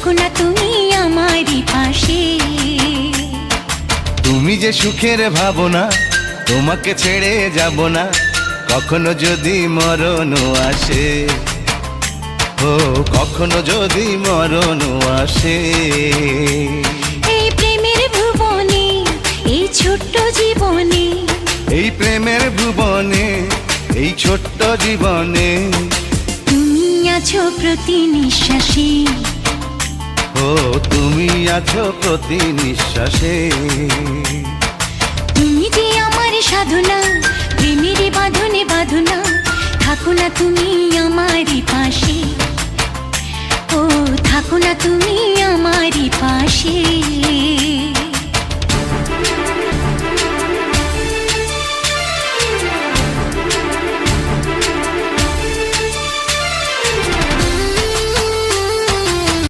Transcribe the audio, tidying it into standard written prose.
থাকো না তুমি আমারই পাশে। তুমি যে সুখের ভাবনা, তোমাকে ছেড়ে যাব না কখনো যদি মরণ আসে। ও কখনো যদি মরণ আসে। এই প্রেমের ভুবনে, এই ছোট্ট জীবনে, এই প্রেমের ভুবনে, এই ছোট্ট জীবনে তুমি আছো প্রতি নিঃশ্বাসে। ও তুমি আছো প্রতি নিঃশ্বাসে। তুমি যে আমার সাধনা, প্রেমের বাঁধনে বাঁধনা, থাকো না তুমি আমারই পাশে। ও থাকো না তুমি আমারই পাশে।